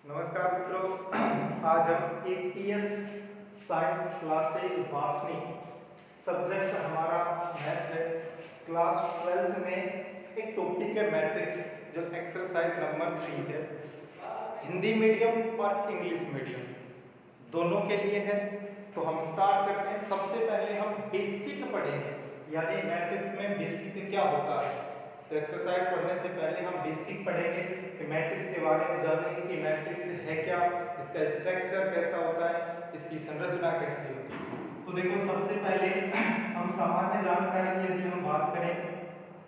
नमस्कार मित्रों, आज हम एपीएस साइंस क्लास से वासनी सब्जेक्ट हमारा मैथ है। क्लास 12th में एक टॉपिक है मैट्रिक्स, जो एक्सरसाइज नंबर 3 है। हिंदी मीडियम और इंग्लिश मीडियम दोनों के लिए है। तो हम स्टार्ट करते हैं। सबसे पहले हम बेसिक पढ़ेंगे, यानी मैट्रिक्स में बेसिक क्या होता है। तो एक्सरसाइज पढ़ने से पहले हम बेसिक पढ़ेंगे कि मैट्रिक्स के बारे में जानेंगे कि मैट्रिक्स है क्या, इसका स्ट्रक्चर कैसा होता है, इसकी संरचना कैसी होती है। तो देखो, सबसे पहले हम सामान्य जानकारी की यदि हम बात करें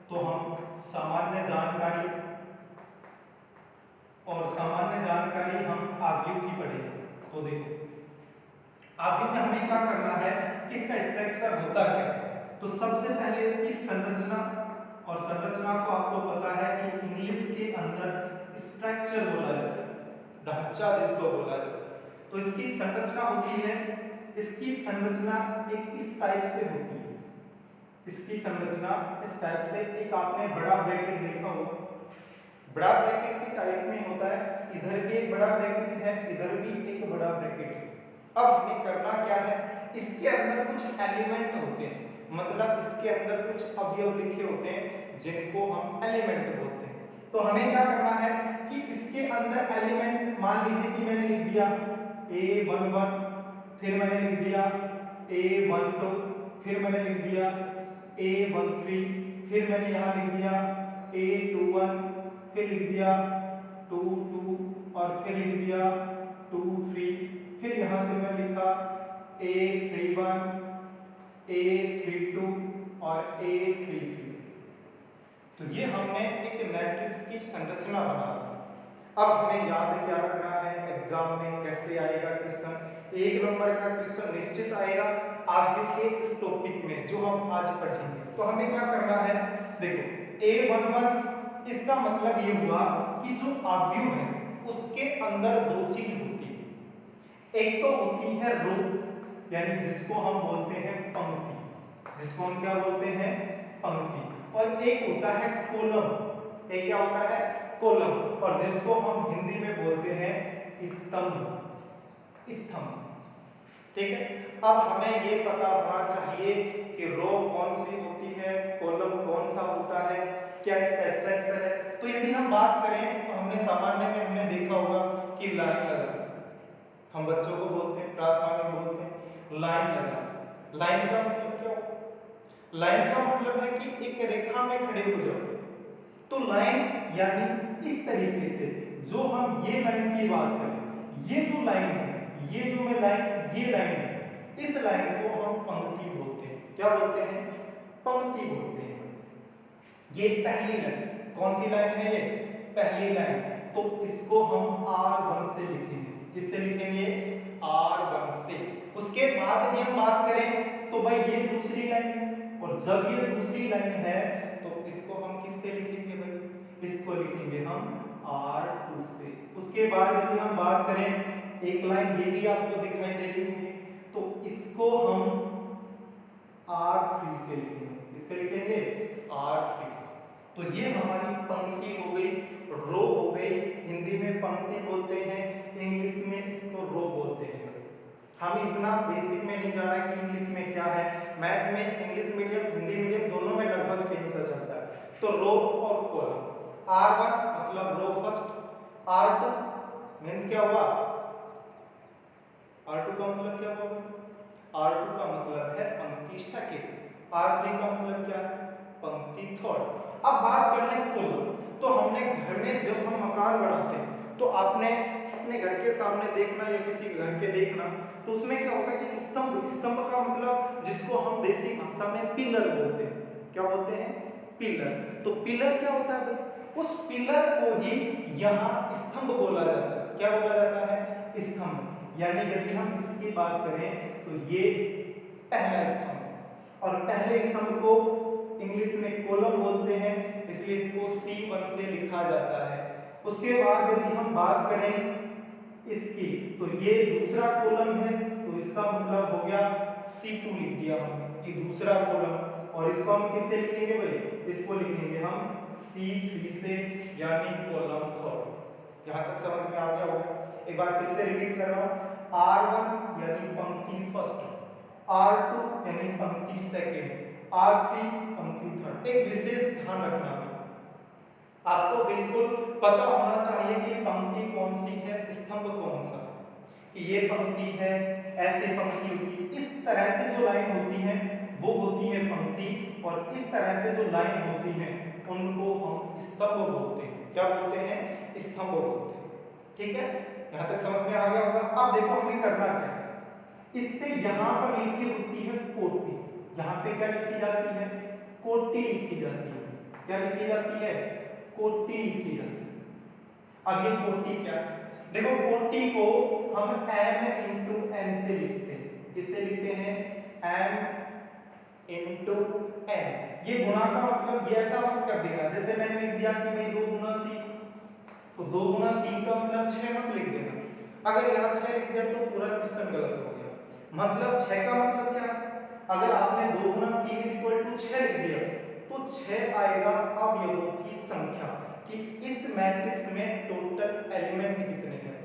तो हम सामान्य जानकारी हम आव्यूह की पढ़ेंगे। तो देखो, आव्यूह में हमें क्या करना है कि इसका स्ट्रक्चर होता क्या है। तो सबसे पहले इसकी संरचना, और संरचना को आपको पता है कि इंग्लिश के अंदर स्ट्रक्चर बोला जाता है, ढांचा जिसको बोला जाता है। तो इसकी संरचना होती है, इसकी संरचना एक इस टाइप से होती है। इसकी संरचना इस टाइप से, एक आपने बड़ा ब्रैकेट देखा होगा, बड़ा ब्रैकेट के टाइप में होता है। इधर भी एक बड़ा ब्रैकेट है, इधर भी एक बड़ा ब्रैकेट है। अब हमें करना क्या है, इसके अंदर कुछ एलिमेंट होते हैं, मतलब इसके अंदर कुछ अवयव लिखे होते हैं जिनको हम एलिमेंट बोलते हैं। तो हमें क्या करना है कि इसके अंदर एलिमेंट, मान लीजिए कि मैंने लिख दिया a11, फिर मैंने लिख दिया a12, फिर मैंने लिख दिया a13, फिर मैंने यहाँ लिख दिया a21, फिर लिख दिया 22 और फिर लिख दिया 23, फिर यहाँ से मैं लिखा a31, a32 और a33। तो ये हमने एक मैट्रिक्स की संरचना बना दी। अब हमें याद क्या रखना है, एग्जाम में कैसे आएगा क्वेश्चन, एक नंबर का क्वेश्चन निश्चित आएगा आगे के इस टॉपिक में जो हम आज पढ़ेंगे। तो हमें क्या करना है, देखो a11, इसका मतलब ये हुआ कि जो आव्यूह है उसके अंदर दो चीज होती है। एक तो होती है रो, यानी जिसको हम बोलते हैं पंक्ति, जिसको हम क्या बोलते हैं, पंक्ति। और एक होता है कॉलम, एक क्या होता है, कॉलम, और जिसको हम हिंदी में बोलते हैं स्तंभ, स्तंभ। ठीक है। अब हमें ये पता होना चाहिए कि रो कौन सी होती है, कॉलम कौन सा होता है, क्या इसका स्ट्रक्चर है। तो यदि हम बात करें तो हमने सामान्य में हमने देखा होगा कि लाइन लगा, हम बच्चों को बोलते हैं, प्रार्थना में बोलते हैं लाइन लगा। लाइन का मतलब क्या होता है, लाइन का मतलब है कि एक रेखा में खड़े हो जाओ। तो लाइन यानी इस तरीके से, जो हम ये लाइन की बात करें, ये जो लाइन है, ये जो मैं लाइन, ये लाइन है, इस लाइन को हम पंक्ति बोलते हैं। क्या बोलते हैं, पंक्ति बोलते हैं। ये पहली लाइन, कौन सी लाइन है, ये पहली लाइन। तो इसको हम R1 से लिखेंगे, किससे लिखेंगे, R1 से। उसके बाद यदि हम बात करें तो भाई ये दूसरी लाइन है, और जब ये दूसरी लाइन है तो इसको हम किससे लिखेंगे भाई, इसको लिखेंगे हम R2 से। उसके बाद यदि हम बात करें, एक लाइन ये भी आपको दिखाई दे रही होगी, तो इसको हम R3 से लिखेंगे, किससे लिखेंगे, R3 से। तो ये हमारी पंक्ति हो गई, रो हो गई। हिंदी में पंक्ति बोलते हैं, इंग्लिश में इसको रो बोलते हैं। हम इतना बेसिक में नहीं जाना कि इंग्लिश में क्या है, मैथ में इंग्लिश मीडियम हिंदी मीडियम दोनों में लगभग सेम सा चलता है। तो रो और कॉलम, R1 मतलब रो फर्स्ट, R2 मींस क्या हुआ, R2 का मतलब क्या हुआ, R2 का मतलब है पंक्ति सेकंड, R3 का मतलब क्या है, पंक्ति थर्ड। अब बात कर लें कॉलम। तो हमने घर में जब हम मकान बनाते हैं तो आपने अपने घर के सामने देखना या किसी घर के देखना, तो उसमें क्या होगा कि स्तंभ, स्तंभ का मतलब जिसको हम देसी भाषा में पिलर बोलते हैं। क्या बोलते हैं, पिलर। तो पिलर क्या होता है भाई, उस पिलर को ही यहाँ स्तंभ बोला जाता है। क्या बोला जाता है, स्तंभ। यानी यदि हम इसकी बात करें तो ये पहला स्तंभ है, और पहले स्तंभ को इंग्लिश में कॉलम बोलते हैं, इसलिए इसको C1 से लिखा जाता है। उसके बाद यदि हम बात करें इसकी, तो ये दूसरा कॉलम है, तो इसका मतलब हो गया C2 लिख दिया हमने कि दूसरा कॉलम। और इसको हम किससे लिखेंगे भाई, इसको लिखेंगे हम C3 से, यानी कॉलम थर्ड। यहाँ तक समझ में आ गया होगा। एक बार फिर से रिपीट कर रहा हूँ, R1 यानी पंक्ति फर्स्ट, R2 यानी पंक्ति सेकंड, R3 पंक्ति थर्ड। एक विशेष ध्यान रखना है, आपको बिल्कुल पता होना चाहिए कि पंक्ति कौन सी है, स्तंभ कौन सा, कि ये पंक्ति है, ऐसे पंक्ति होती है, इस तरह से जो लाइन होती है वो होती है पंक्ति, और इस तरह से जो लाइन होती है उनको हम स्तंभ बोलते हैं। क्या बोलते हैं? स्तंभ बोलते हैं। ठीक है, यहाँ तक समझ में आ गया होगा। अब देखो हमें करना क्या है, इस पे यहाँ पर लिखी होती है कोटि, यहाँ पे क्या लिखी जाती है? कोटि लिखी जाती है। क्या लिखी जाती है? कोटि लिखी जाती है। अब ये कोटि क्या है? देखो कोटि को हम m इंटू n से लिखते हैं। किससे लिखते हैं? m into n। ये गुणा का मतलब ये ऐसा मत कर देना, जैसे मैंने लिख दिया कि भाई 2 गुना 3, तो 2 गुना 3 का मतलब 6 मत लिख देना। अगर यहाँ 6 लिख दिया तो पूरा क्वेश्चन गलत हो गया। मतलब 6 का मतलब क्या है? अगर आपने 2 गुना 3 इक्वल टू 6 लिख दिया तो 6 आएगा अवयवों की संख्या, कि इस मैट्रिक्स में टोटल एलिमेंट कितने हैं।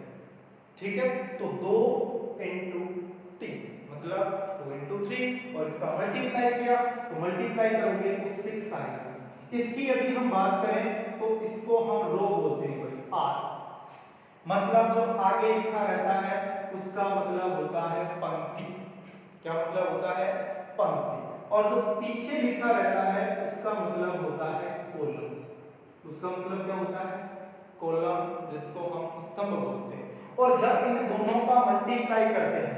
ठीक है, तो 2 इंटू 3 मतलब 2 इंटू 3, और इसका मल्टीप्लाई किया तो मल्टीप्लाई करोगे तो 6 आएगा। इसकी यदि हम बात करें तो इसको हम रो बोलते हैं भाई, आर। मतलब जो आगे लिखा रहता है उसका मतलब होता है पंक्ति। क्या मतलब होता है? पंक्ति। और जो पीछे लिखा रहता है उसका मतलब होता है कॉलम। उसका मतलब क्या होता है? कॉलम, जिसको हम स्तंभ बोलते हैं। और जब इन दोनों का मल्टीप्लाई करते हैं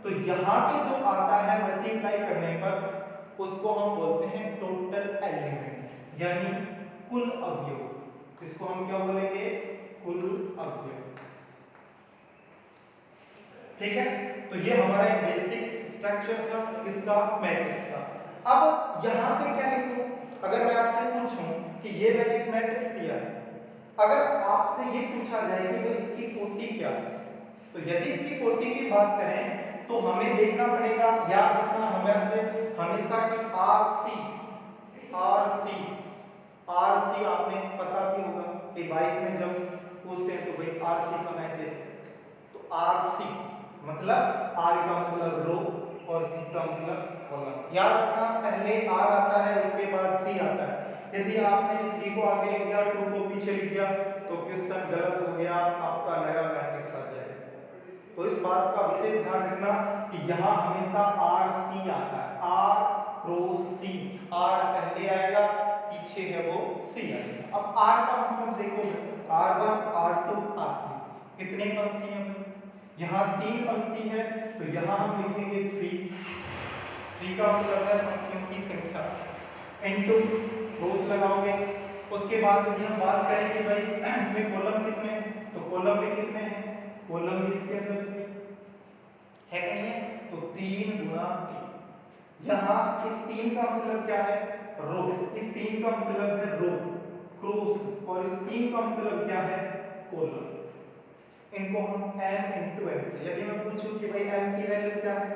तो यहाँ पे जो आता है मल्टीप्लाई करने पर उसको हम बोलते हैं टोटल एलिमेंट, यानी कुल अवयव। इसको हम क्या बोलेंगे? कुल अवयव। ठीक है, तो ये हमारा एक बेसिक स्ट्रक्चर था किसका? मैट्रिक्स का। अब यहाँ पे क्या लिखूं? अगर मैं आपसे पूछूं कि ये मैंने एक मैट्रिक्स दिया है, अगर आपसे ये पूछा जाए कि भाई इसकी कोटि क्या है, तो यदि इसकी कोटि की बात करें तो हमें देखना पड़ेगा, याद रखना हमेशा कि आरसी आपने पता भी होगा कि बाइक में जब पूछते हैं तो भाई आरसी कहाँ है, तो आरसी मतलब आर का मतलब रो और सी का मतलब कॉलम। याद रखना पहले आर आता है उसके बाद सी आता है। यदि आपने 3 को आगे लिख दिया 2 को पीछे लिख दिया तो क्वेश्चन गलत हो गया, आपका नया मैट्रिक्स आ जाएगा। तो इस बात का विशेष ध्यान रखना कि यहाँ हमेशा आर सी आता है, आर क्रॉस सी, आर पहले आएगा पीछे है वो सी आएगा। अब आर का मतलब देखो, R1 R2 R3 कितने पंक्ति हैं? यहाँ 3 पंक्ति है तो यहाँ हम लिखेंगे 3 का मतलब है पंक्तियों की संख्या, इनटू रोज लगाओगे। उसके बाद यदि हम बात करें कि भाई इसमें कॉलम कितने हैं, तो कॉलम भी कितने हैं? कॉलम भी इसके अंदर 3 है कि नहीं है, तो 3 गुना 3। यहाँ इस 3 का मतलब क्या है? रो। इस 3 का मतलब है रो क्रॉस, और इस 3 का मतलब क्या है? कॉलम। इनको हम m इंटू n से, यदि मैं पूछूं कि भाई m की वैल्यू क्या है,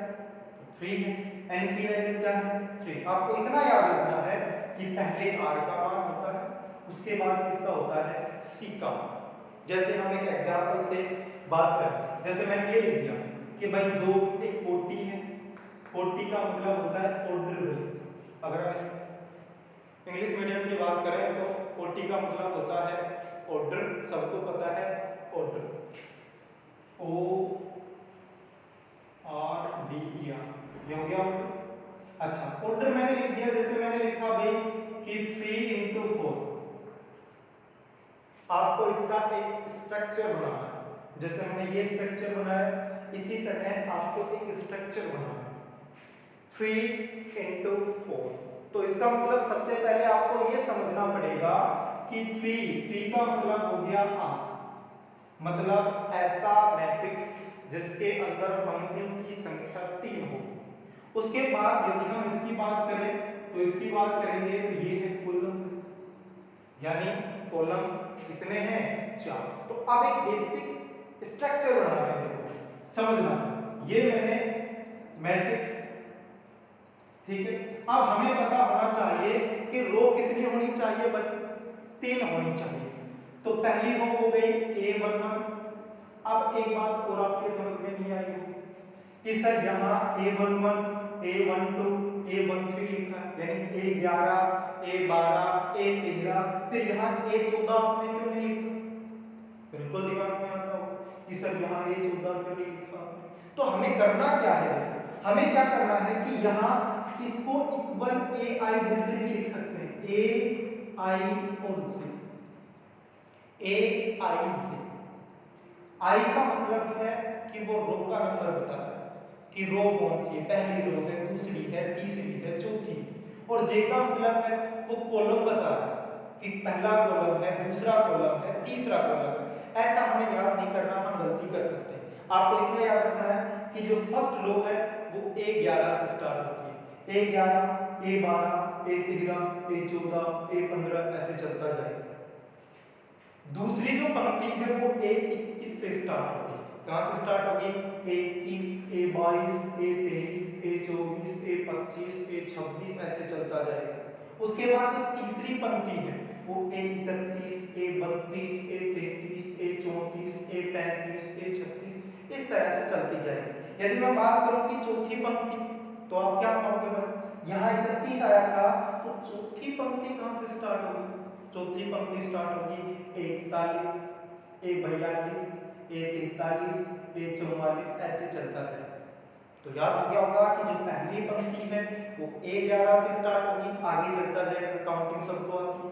तो 3 है, n की वैल्यू क्या है? 3। आपको इतना याद रखना है कि पहले r का मान होता है, उसके बाद किसका होता है? c का। जैसे हम एक एग्जांपल से बात करें, जैसे मैंने ये लिख दिया कि भाई 2 एक कोटि है, कोटि का मतलब होता है ऑर्डर। अगर हम इंग्लिश मीडियम की बात करें तो कोटि का मतलब होता है ऑर्डर, सबको पता है order, O R D E R, ये हो गया ऑर्डर। अच्छा, ऑर्डर मैंने लिख दिया, जैसे मैंने लिखा भाई कि 3 इंटू 4। आपको इसका एक स्ट्रक्चर बनाना है, जैसे हमने ये स्ट्रक्चर बनाया इसी तरह आपको एक स्ट्रक्चर बनाना है 3 इंटू 4। तो इसका मतलब सबसे पहले आपको ये समझना पड़ेगा कि 3 का मतलब हो गया आर, मतलब ऐसा मैट्रिक्स जिसके अंदर पंक्तियों की संख्या 3 हो। उसके बाद यदि हम इसकी बात करें तो इसकी बात करेंगे तो ये है कॉलम, यानी कॉलम कितने हैं? 4। तो अब एक बेसिक स्ट्रक्चर बना रहे हैं, समझना, ये मैंने मैट्रिक्स, ठीक है। अब हमें पता होना चाहिए कि रो कितनी होनी चाहिए? 3 होनी चाहिए। तो पहली रो हो गई A11। अब एक बात और आपके समझ में नहीं आई होगी कि सर यहाँ A11, A12, A13 लिखा है, यानी A11, A12, A13, फिर यहाँ A14 आपने क्यों नहीं लिखा? बिल्कुल दिमाग में आता होगा कि सर यहाँ A14 क्यों नहीं लिखा आपने? तो हमें करना क्या है? हमें क्या करना है कि यहाँ इसको इक्वल AI जैसे भी लिख सकते हैं, AI और Z, AI Z। I का मतलब है कि वो रो का नंबर बता रहा है कि रो कौन सी है, पहली रो है, दूसरी है, तीसरी है, चौथी। और J का मतलब है वो कॉलम बता रहा है कि पहला कॉलम है, दूसरा कॉलम है, तीसरा कॉलम है। ऐसा हमें याद नहीं करना, हम गलती कर सकते हैं। आपको इतना याद रखना है कि जो फर्स्ट रो है वो A11 से स्टार्ट होती है, A11, A12, A13, A14, A15 ऐसे चलता जाएगा। दूसरी जो पंक्ति है वो A21 से स्टार्ट होगी। कहां से स्टार्ट होगी? A21, A22, A23, A24, A25, A26 ऐसे चलता जाएगा। उसके बाद जो तीसरी पंक्ति है वो A31, A32, A33, A34, A35, A36 इस तरह से चलती जाएगी। यदि मैं बात करूं कि चौथी पंक्ति, तो आप क्या कहोगे भाई? यहाँ 31 आया था, तो चौथी पंक्ति कहां से स्टार्ट होगी? चौथी पंक्ति स्टार्ट होगी A41, A42, A43, A44 ऐसे चलता जाएगा। तो याद हो गया होगा कि जो पहली पंक्ति है वो A11 से स्टार्ट होगी, आगे चलता जाएगा, काउंटिंग सबको आती है।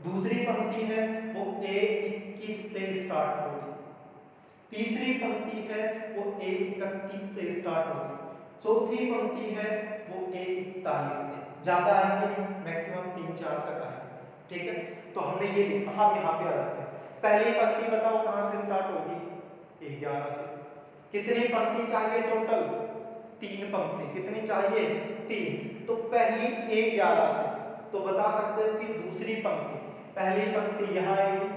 दूसरी पंक्ति है वो A21 से स्टार्ट होगी। तीसरी पंक्ति है वो A31 से स्टार्ट होगी। चौथी पंक्ति है वो A41 से। ज्यादा आएंगे नहीं, मैक्सिमम 3-4 तक आएंगे। ठीक है, तो हमने ये लिखा। अब यहाँ पे आ जाते हैं। पहली पंक्ति बताओ कहां से स्टार्ट होगी? A11 से। कितनी पंक्ति चाहिए टोटल? 3 पंक्ति। कितनी चाहिए? 3। तो पहली A11 से, तो बता सकते हो कि दूसरी पंक्ति, पहली पंक्ति यहाँ आएगी,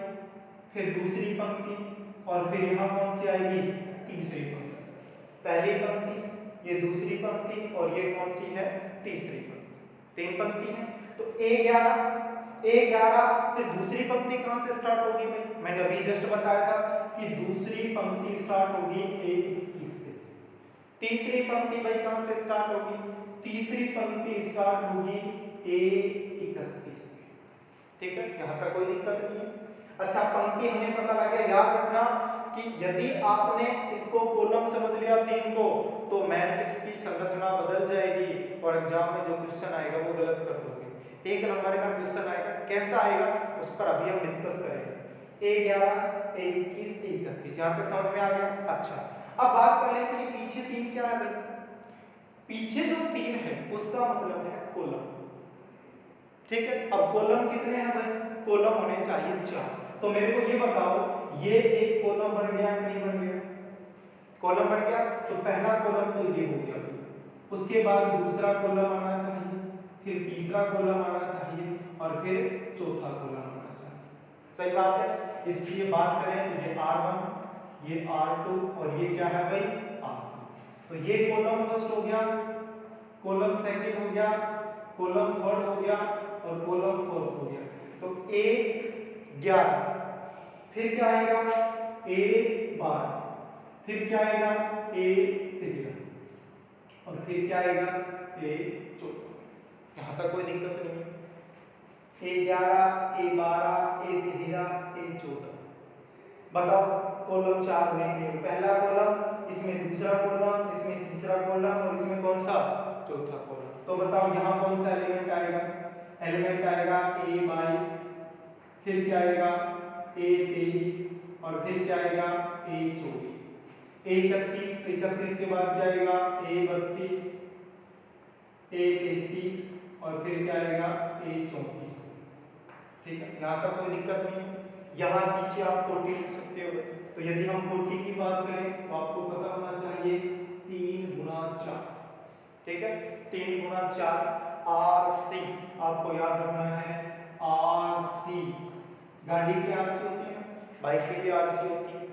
फिर दूसरी पंक्ति, और फिर यहाँ कौन सी आएगी? तीसरी पंक्ति। पहली पंक्ति, ये दूसरी पंक्ति, और ये कौन सी है? तीसरी पंक्ति। 3 पंक्ति है। तो A11 फिर दूसरी पंक्ति कहां से स्टार्ट होगी भाई? मैंने अभी जस्ट बताया था कि दूसरी पंक्ति स्टार्ट होगी A21 से। तीसरी पंक्ति भाई कहां से स्टार्ट होगी? तीसरी पंक्ति स्टार्ट होगी A31 से। ठीक है, यहां तक कोई दिक्कत नहीं है। अच्छा, पंक्ति हमें पता लग गया। याद रखना कि यदि आपने इसको कॉलम समझ लिया 3 को, तो मैट्रिक्स की संरचना बदल जाएगी और एग्जाम में जो क्वेश्चन आएगा वो गलत कर दोगे। 1 नंबर का क्वेश्चन आएगा, कैसा आएगा उस पर अभी हम डिस्कस करेंगे। A11, A21, A31, यहां तक समझ में आ गया? अच्छा, अब बात कर लेते हैं पीछे 3 क्या है भाई? पीछे जो 3 है उसका मतलब है कॉलम। ठीक है, अब कॉलम कितने हैं भाई? कॉलम होने चाहिए 4। तो मेरे को ये बताओ, ये एक कॉलम बन गया कि नहीं बन गया? कॉलम बन गया। तो पहला कॉलम तो ये हो गया, उसके बाद दूसरा कॉलम आना चाहिए, फिर तीसरा कॉलम आना चाहिए, और फिर चौथा कॉलम आना चाहिए। सही बात है। इसलिए बात करें तो ये R1, ये R2, और ये क्या है भाई? R3। तो ये कॉलम फर्स्ट हो गया, कॉलम सेकंड हो गया, कॉलम थर्ड हो गया, और कॉलम फोर्थ हो गया। तो A11, फिर क्या आएगा? A12, फिर क्या आएगा? A13, और फिर क्या आएगा? A14। यहां तक कोई दिक्कत नहीं है। A11, A12, A13, A14। बताओ कॉलम 4 में पहला कॉलम, इसमें दूसरा कॉलम, इसमें तीसरा कॉलम, और इसमें कौन सा? चौथा कॉलम। तो बताओ यहाँ कौन सा एलिमेंट आएगा? एलिमेंट आएगा A22, फिर क्या आएगा? A23, और फिर क्या आएगा? A24। A31 के बाद क्या आएगा? A32, A33, और फिर क्या आएगा? A34। ठीक है, यहाँ तक कोई दिक्कत नहीं है। यहाँ पीछे आप 40 लिख सकते हो। तो यदि हम 40 की बात करें तो आपको पता होना चाहिए 3 गुना 4। ठीक है, 3 गुना 4 RC, आपको याद रखना है RC। गाड़ी की RC होती है, बाइक की भी RC होती है।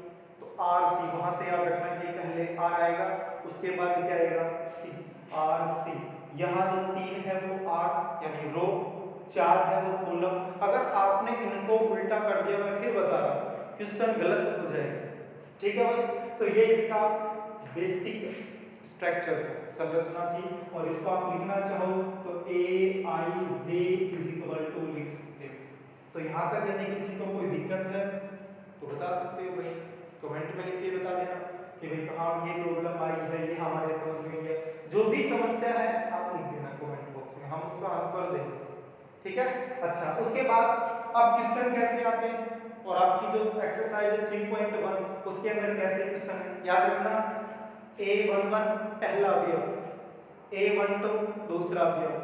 तो RC वहां से याद रखना कि पहले R आएगा, उसके बाद क्या आएगा? C। RC। यहाँ जो 3 है वो R यानी रो, 4 है वो कॉलम। अगर आपने इनको उल्टा कर दिया, मैं फिर बता रहा हूँ क्वेश्चन गलत हो जाएगा, ठीक है भाई। तो ये इसका बेसिक स्ट्रक्चर संरचना थी, और इसको आप लिखना चाहो तो AIJ लिख सकते हो। तो यहाँ तक यदि किसी को कोई दिक्कत है तो बता सकते हो भाई, कमेंट में लिख के बता देना कि भाई कहाँ ये प्रॉब्लम आई है, ये हमारे समझ में नहीं है। जो भी समस्या है आप लिख देना कमेंट बॉक्स में, हम उसका आंसर देंगे, ठीक है। अच्छा, उसके बाद अब क्वेश्चन कैसे आते हैं, और आपकी जो एक्सरसाइज है 3.1 उसके अंदर कैसे क्वेश्चन है, याद रखना A11 पहला अवयव, A12 दूसरा अवयव,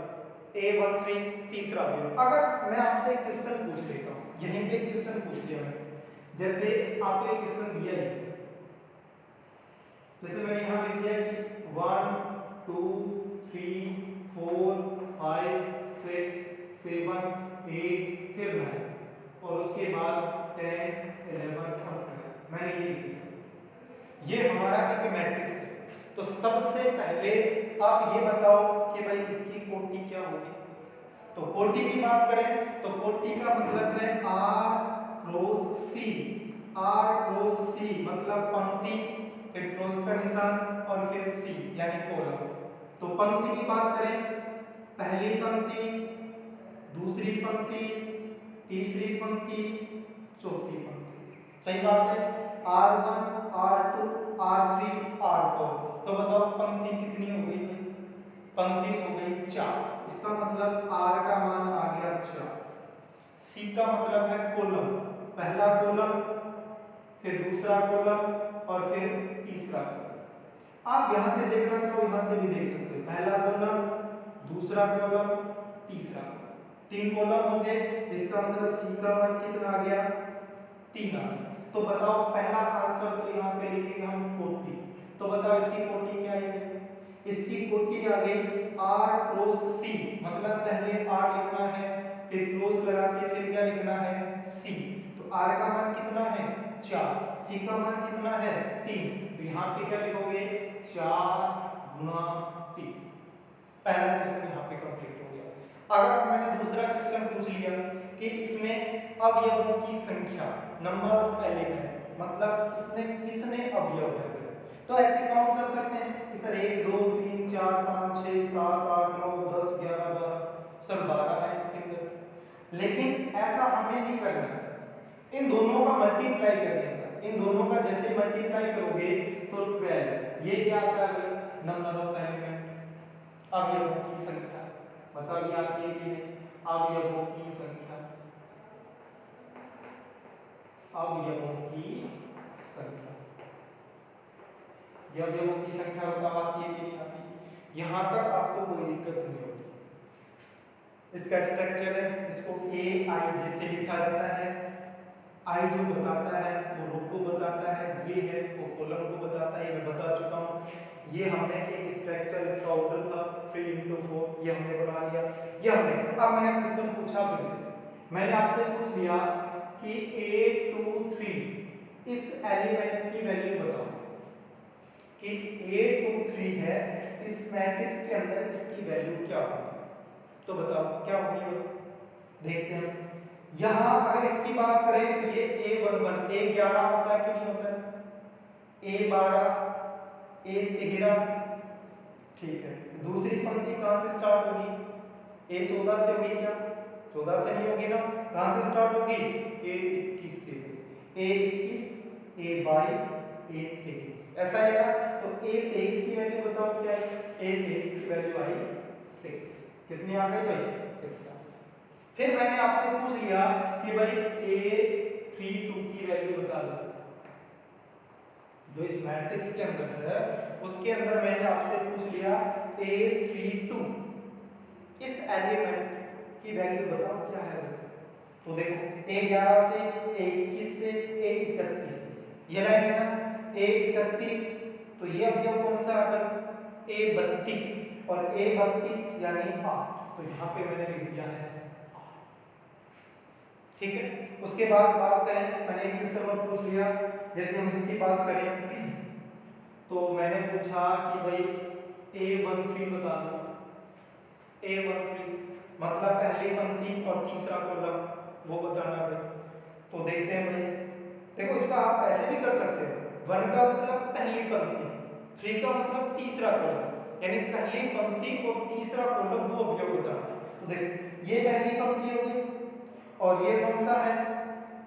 A13 तीसरा अवयव। अगर मैं आपसे एक क्वेश्चन पूछ लेता हूँ, यहीं पे क्वेश्चन पूछ लिया मैंने, जैसे आपको एक क्वेश्चन दिया है, जैसे मैंने यहाँ लिख दिया कि 1 2 3 4 5 6 7 8 फिर 9, और उसके बाद 10 11 और 12, मैंने ये लिख दिया। ये हमारा एक मैट्रिक्स है। तो सबसे पहले आप ये बताओ कि भाई इसकी कोटि क्या होगी। तो कोटि की बात करें तो कोटि का मतलब है R cross C। R cross C मतलब पंक्ति, फिर क्रॉस का निशान और फिर C यानी कॉलम। तो पंक्ति की बात करें, पहली पंक्ति, दूसरी पंक्ति, तीसरी पंक्ति, चौथी पंक्ति, सही बात है। R1 R2 R3 R4। तो बताओ पंक्ति कितनी हो गई भाई, पंक्ति हो गई 4, इसका मतलब R का मान आ गया 4। C का मतलब है कॉलम, पहला कॉलम, फिर दूसरा कॉलम और फिर तीसरा कॉलम। आप यहां से देखना चाहो यहां से भी देख सकते हो, पहला कॉलम, दूसरा कॉलम, तीसरा कॉलम, 3 कॉलम हो गए। इसका मतलब C का मान कितना आ गया, 3 आ गया। तो बताओ पहला आंसर तो यहाँ पे लिखेंगे हम कोटि। तो बताओ इसकी कोटि क्या है, इसकी कोटि आ गई R क्रॉस C, मतलब पहले R लिखना है, फिर क्रॉस लगा के फिर क्या लिखना है C। तो R का मान कितना है 4, C का मान कितना है 3, तो यहाँ पे क्या लिखोगे 4 गुणा 3। पहला क्वेश्चन यहाँ पे कंप्लीट हो गया। अगर मैंने दूसरा क्वेश्चन पूछ लिया कि इसमें अवयवों की संख्या, नंबर ऑफ एलिमेंट, मतलब इसमें कितने अवयव हैं, तो ऐसे काउंट कर सकते हैं कि सर 1 2 3 4 5 6 7 8 9 10 11 12, सर 12 है इसके अंदर। लेकिन ऐसा हमें नहीं करना है, इन दोनों का मल्टीप्लाई करने का, इन दोनों का जैसे मल्टीप्लाई करोगे तो 12, ये क्या आता है नंबर ऑफ एलिमेंट, अवयवों की संख्या। बताइए आती है कि नहीं, अवयवों की संख्या, अवयवों की संख्या, ये अवयवों की संख्या बताओ आती है कि नहीं आती। यहां तक आपको कोई दिक्कत नहीं होगी। इसका स्ट्रक्चर है, इसको AI जैसे लिखा जाता है। I जो बताता है वो रो को बताता है, J है वो कॉलम को बताता है, मैं बता चुका हूं। ये हमने एक स्ट्रक्चर, इसका ऑर्डर था 3 into 4, ये हमने बना लिया। ये हमने, अब मैंने क्वेश्चन पूछा फिर से, मैंने आपसे पूछ लिया कि A23 इस एलिमेंट की वैल्यू बताओ, कि A23 है, इस मैट्रिक्स के अंदर इसकी वैल्यू क्या होगी। तो बताओ क्या होगी, देखते हैं। यहां अगर इसकी बात करें तो ये A11 A11 होता है कि नहीं होता है, A12 A13, ठीक है। दूसरी पंक्ति कहां से स्टार्ट होगी, A14 से होगी क्या, 14 से नहीं होगी ना, कहां से स्टार्ट होगी A21 से, A21 A22 A23, ऐसा है ना। तो A23 की वैल्यू बताओ क्या है, A23 की वैल्यू आई 6, कितनी आ गई भाई 6 आ गई। फिर मैंने आपसे पूछ लिया कि भाई A32 की वैल्यू बता दो, जो इस मैट्रिक्स के अंदर है उसके अंदर मैंने आपसे पूछ लिया A32 इस एलिमेंट की वैल्यू बताओ क्या है। तो देखो A11 से A21 से A31, ये लाइन है ना, A31, तो ये अवयव कौन सा है A32, और A32 यानी 8, तो यहाँ पे मैंने लिख दिया है 8, ठीक है। उसके बाद बात करें, मैंने एक क्वेश्चन और पूछ लिया, यदि हम इसकी बात करें तो मैंने पूछा कि भाई A13 बता दो, A13 मतलब पहली पंक्ति और तीसरा कॉलम, वो बताना भाई। तो देखते हैं भाई, देखो इसका आप ऐसे भी कर सकते हो, 1 का मतलब पहली पंक्ति, 3 का मतलब तीसरा कॉलम, यानी पहली पंक्ति और तीसरा कॉलम वो अवयव बताना। तो देखो ये पहली पंक्ति हो गई और ये कौन सा है,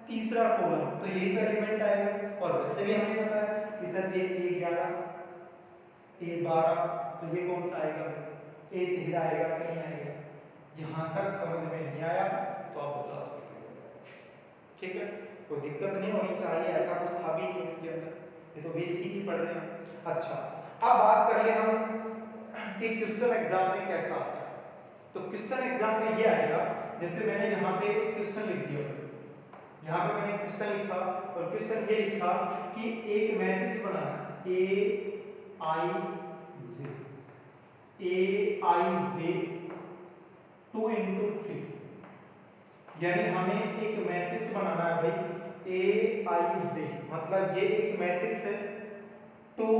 तीसरा कॉलम, तो ये तो एलिमेंट आएगा। और वैसे भी हमें पता है कि सर ये A11 A12, तो ये कौन सा आएगा भाई, A13 आएगा कि नहीं आएगा। यहाँ तक समझ में नहीं आया तो आप बता सकते हो, ठीक है, कोई दिक्कत नहीं होनी चाहिए, ऐसा कुछ था भी नहीं इसके अंदर, ये तो बेसिक ही पढ़ रहे हैं। अच्छा, अब बात कर ले हम कि क्वेश्चन एग्जाम में कैसा आता है। तो क्वेश्चन एग्जाम में ये आएगा, जैसे मैंने यहाँ पे एक क्वेश्चन लिख दिया, यहाँ पे मैंने क्वेश्चन लिखा और क्वेश्चन ये लिखा कि एक मैट्रिक्स बनाना Aij 2 into 3, यानी हमें एक मैट्रिक्स बनाना है भाई Aij, मतलब ये एक मैट्रिक्स है 2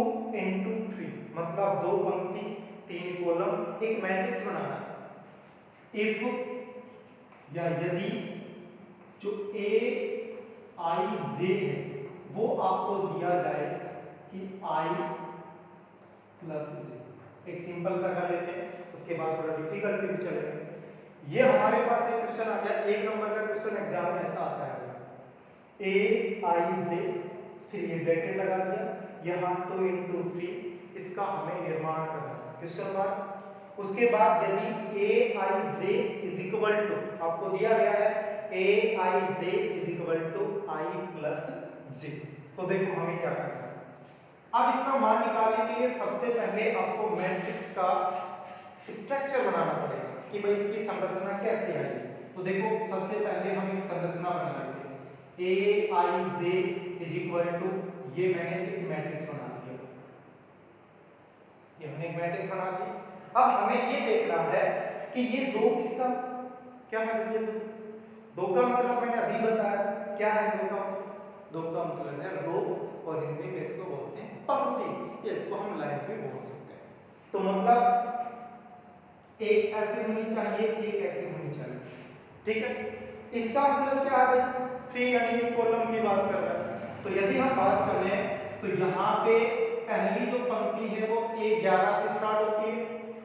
into 3, मतलब 2 पंक्ति 3 कॉलम, एक मैट्रिक्स बनाना है। इफ या यदि जो Aij है वो आपको दिया जाए कि I प्लस j, एक सिंपल सा कर लेते हैं, उसके बाद थोड़ा डिफिकल्टी भी चलेगा। ये हमारे पास एक क्वेश्चन आ गया, एक नंबर का क्वेश्चन एग्जाम में ऐसा आता है Aij, फिर ये ब्रैकेट लगा दिया, यहाँ 2 into 3, इसका हमें निर्माण करना है, क्वेश्चन मार्क। उसके बाद यदि Aij इज इक्वल टू, आपको दिया गया है Aij is equal to I plus j, तो देखो हमें क्या करना है। अब इसका मान निकालने के लिए सबसे पहले आपको मैट्रिक्स का स्ट्रक्चर बनाना पड़ेगा कि भाई इसकी संरचना कैसे आएगी। तो देखो सबसे पहले हम एक संरचना बना लेते हैं, Aij इज इक्वल टू, ये मैंने एक मैट्रिक्स बना दिया, ये मैंने एक मैट्रिक्स बना दी। अब हमें ये देखना है कि ये दो किसका क्या है, ये दो का मतलब मैंने अभी बताया क्या है, दो का मतलब है रो, और हिंदी में इसको बोलते हैं पंक्ति, या इसको हम लाइन भी बोल सकते हैं। तो मतलब एक ऐसे होनी चाहिए, एक ऐसे होनी चाहिए, ठीक है। इसका मतलब क्या है भाई, 3 यानी ये कॉलम की बात कर रहा है। तो यदि हम बात कर लें तो यहाँ पे पहली जो पंक्ति है वो A11 से स्टार्ट होती है,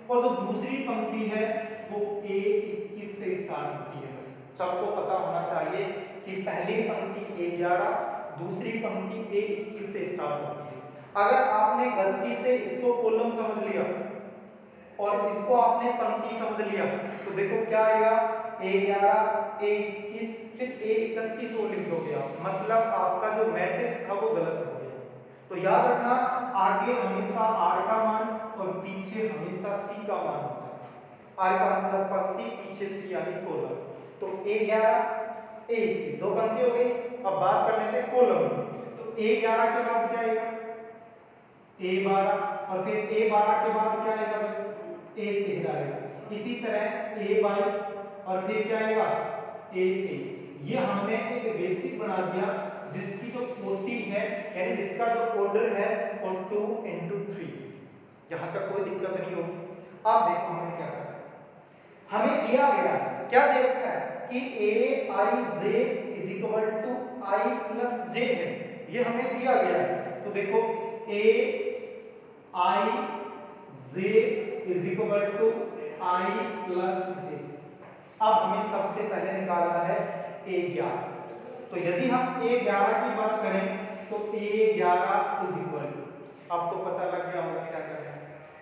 और जो दूसरी पंक्ति है वो A21 से स्टार्ट होती है। सबको पता होना चाहिए कि पहली पंक्ति A11, दूसरी पंक्ति A21 से स्टार्ट होती है। अगर आपने गलती से इसको कॉलम समझ लिया और इसको आपने पंक्ति समझ लिया, तो देखो क्या आएगा, A11 A21 फिर A31 और लिख दोगे आप, मतलब आपका जो मैट्रिक्स था वो गलत हो गया। तो याद रखना, आगे हमेशा R का मान और पीछे हमेशा C का मान होता है। R का मतलब पंक्ति, पीछे C यानी कॉलम। तो A11 A21 दो पंक्ति हो गई। अब बात कर लेते हैं कॉलम की। तो A11 के बाद क्या आएगा, A12, और फिर A12 के बाद क्या आएगा भाई, A13 आएगा। इसी तरह A22 और फिर क्या आएगा, A23। ये हमने एक बेसिक बना दिया जिसकी जो कोटि है, यानी जिसका जो ऑर्डर है वो 2 into 3, यहाँ तक कोई दिक्कत नहीं होगी। अब देखो हमें क्या करना है, हमें दिया गया क्या दे रखा है कि Aij is equal to I plus j है, ये हमें दिया गया है। तो देखो Aij is equal to I plus j। अब हमें सबसे पहले निकालना है A11। तो यदि हम A11 की बात करें तो A11 इज इक्वल टू, आपको पता लग गया होगा क्या करना है।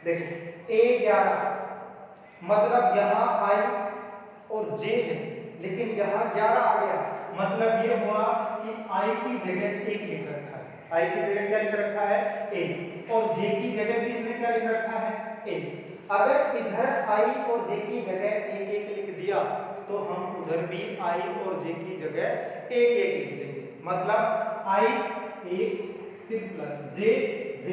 देखो A11 मतलब यहाँ I और J है, लेकिन यहाँ 11 आ गया, मतलब ये हुआ कि I की जगह 1 लिख रखा है, I की जगह क्या लिख रखा है 1, और J की जगह भी इसमें क्या लिख रखा है 1। अगर इधर I और J की जगह 1 लिख दिया तो हम उधर भी I और J की जगह 1 लिख देंगे, मतलब I 1 फिर प्लस J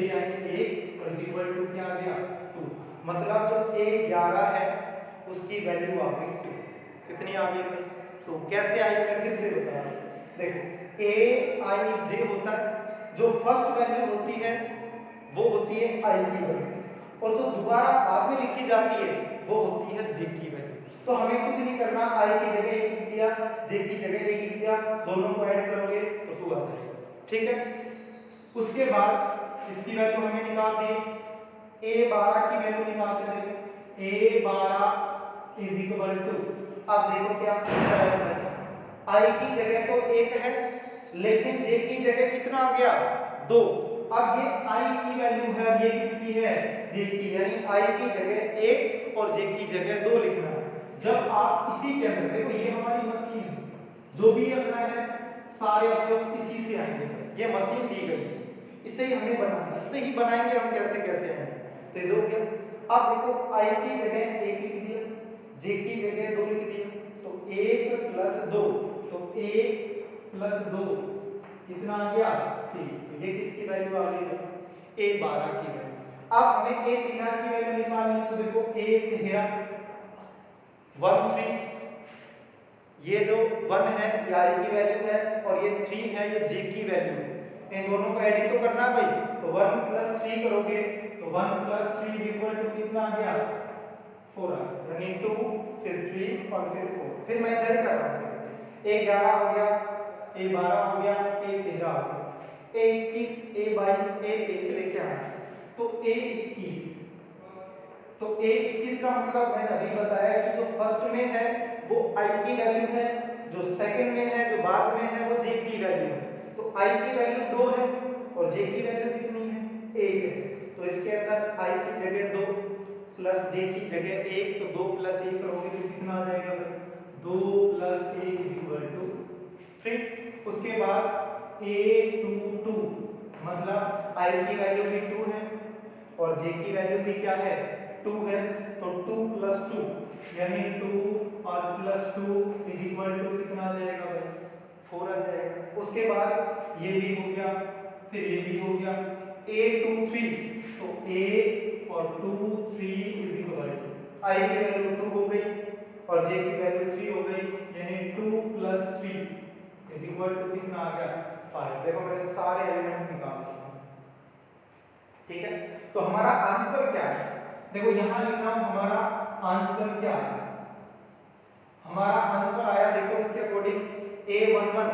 यानी 1 और इक्वल टू क्या आ गया 2, मतलब जो A11 है उसकी वैल्यू आ गई 2। कितनी आ गई भाई, तो कैसे आई मैं फिर से बता रहा हूं। देखो Aij होता है, जो फर्स्ट वैल्यू होती है वो होती है I की वैल्यू, और जो दोबारा बाद में लिखी जाती है वो होती है J की वैल्यू। तो हमें कुछ नहीं करना, आई की जगह एक लिख दिया, जे की जगह एक लिख दिया, दोनों को ऐड करोगे तो 2 आ जाएगा। ठीक है, उसके बाद इसकी वैल्यू हमें निकाल दी, a12 की वैल्यू निकालते हैं। a12 इज इक्वल टू, अब देखो क्या आई की जगह तो 1 है, लेकिन जे की जगह कितना आ गया 2। अब ये आई की वैल्यू है, ये किसकी है जे की, यानी आई की जगह 1 और जे की जगह 2 लिखना है। जब आप इसी के अंदर देखो, ये हमारी मशीन है, जो भी अपना है सारे अवयव इसी से आएंगे, ये मशीन दी गई है, इसे ही हमें बनाना, इससे ही बनाएंगे हम कैसे कैसे आएंगे। तो ये 2 हो गया। अब देखो आई की जगह 1 लिख दिया, जे की जगह 2 लिख दिया, तो 1 प्लस 2, तो 1 प्लस 2 कितना आ गया 3। तो ये किसकी वैल्यू आ गई a12 की वैल्यू। अब हमें a13 की वैल्यू निकालनी है, तो देखो a13 1 3, ये जो 1 है ये आई की वैल्यू है और ये 3 है ये जे की वैल्यू है, इन दोनों को ऐड तो करना भाई। तो 1 प्लस 3 करोगे तो 1 प्लस 3 इज इक्वल टू कितना आ गया 4 आ गया, यानी 2 फिर 3 और फिर 4। फिर मैं इधर कर रहा हूं, a11 हो गया, a12 हो गया, a13 हो गया, a21 a22 a23 लेके आना, तो a21, तो a21 का मतलब मैंने अभी बताया कि जो फर्स्ट में है वो i की वैल्यू है, जो सेकंड में है जो बाद में है वो j की वैल्यू है। तो i की वैल्यू 2 है और j की वैल्यू कितनी है 1 है, तो इसके अंदर i की जगह 2 प्लस j की जगह 1, तो 2 प्लस 1 करोगे तो कितना आ जाएगा 2 प्लस 1 इज इक्वल टू 3। उसके बाद a22 मतलब i की वैल्यू भी 2 है और j की वैल्यू भी क्या है 2 है, तो 2 प्लस 2 यानी 2 और प्लस 2 इज इक्वल टू कितना आ जाएगा भाई 4 आ जाएगा। उसके बाद ये भी हो गया, फिर ये भी हो गया, a23 तो a और 2 3 इज इक्वल टू i की वैल्यू 2 हो गई और j की वैल्यू 3 हो गई, यानी 2 प्लस 3 इज इक्वल टू कितना आ गया 5। देखो मैंने सारे एलिमेंट निकाल दिए। ठीक है, तो हमारा आंसर क्या है, देखो यहां लिख रहा हूं हमारा आंसर क्या है। हमारा आंसर आया देखो इसके अकॉर्डिंग a11,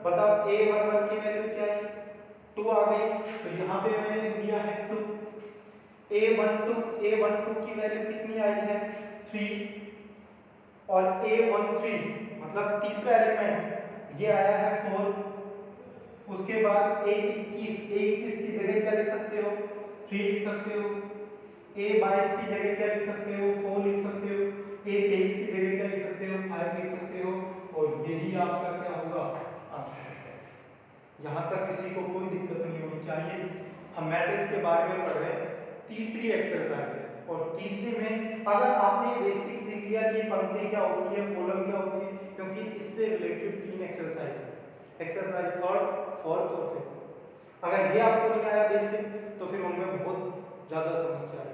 बताओ a11 की वैल्यू क्या है 2 आ गई, तो यहां पे मैंने लिख दिया है 2। a12 की वैल्यू कितनी आई है 3 और a13 मतलब तीसरा एलिमेंट ये आया है 4। उसके बाद a21 की जगह क्या लिख सकते हो 3 लिख सकते हो, a22 की जगह क्या लिख सकते हो 4 लिख सकते हो, a23 की जगह क्या लिख सकते हो 5 लिख सकते हो, और यही आपका क्या होगा आंसर है। यहाँ तक किसी को कोई दिक्कत नहीं होनी चाहिए। हम मैट्रिक्स के बारे में पढ़ रहे हैं, तीसरी एक्सरसाइज है, और तीसरी में अगर आपने बेसिक सीख लिया कि पंक्ति क्या होती है कॉलम क्या होती है, क्योंकि इससे रिलेटेड 3 एक्सरसाइज है, एक्सरसाइज थर्ड फोर्थ और फिफ्थ। अगर ये आपको नहीं आया बेसिक तो फिर उनमें बहुत ज्यादा समस्या है।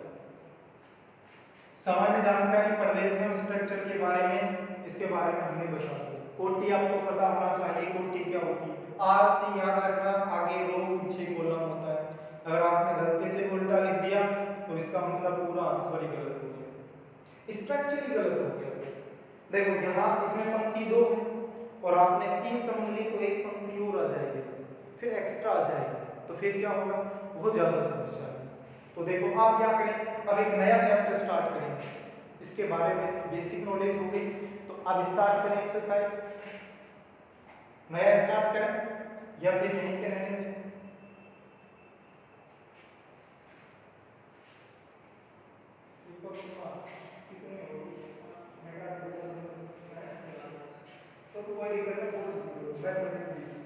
सामान्य जानकारी पढ़ लेते हैं स्ट्रक्चर के बारे में, इसके बारे में हमने बता दिया। कोटि आपको पता होना चाहिए, कोटि क्या होती है, आर सी याद रखना, आगे रो पीछे कॉलम होता है। अगर आपने गलती से उल्टा लिख दिया तो इसका मतलब पूरा आंसर ही गलत हो गया, स्ट्रक्चर ही गलत हो गया। देखो यहाँ इसमें पंक्ति 2 है और आपने 3 समझ ली, तो एक पंक्ति और आ जाएगी, फिर एक्स्ट्रा आ जाएगी, तो फिर क्या होगा बहुत ज्यादा समस्या है। तो देखो आप क्या करें, अब एक नया चैप्टर स्टार्ट करें, इसके बारे में बेसिक नॉलेज हो गई, तो अब स्टार्ट करें एक्सरसाइज, नया स्टार्ट करें या फिर यहीं पे रहने दें। तो कोई दिक्कत नहीं,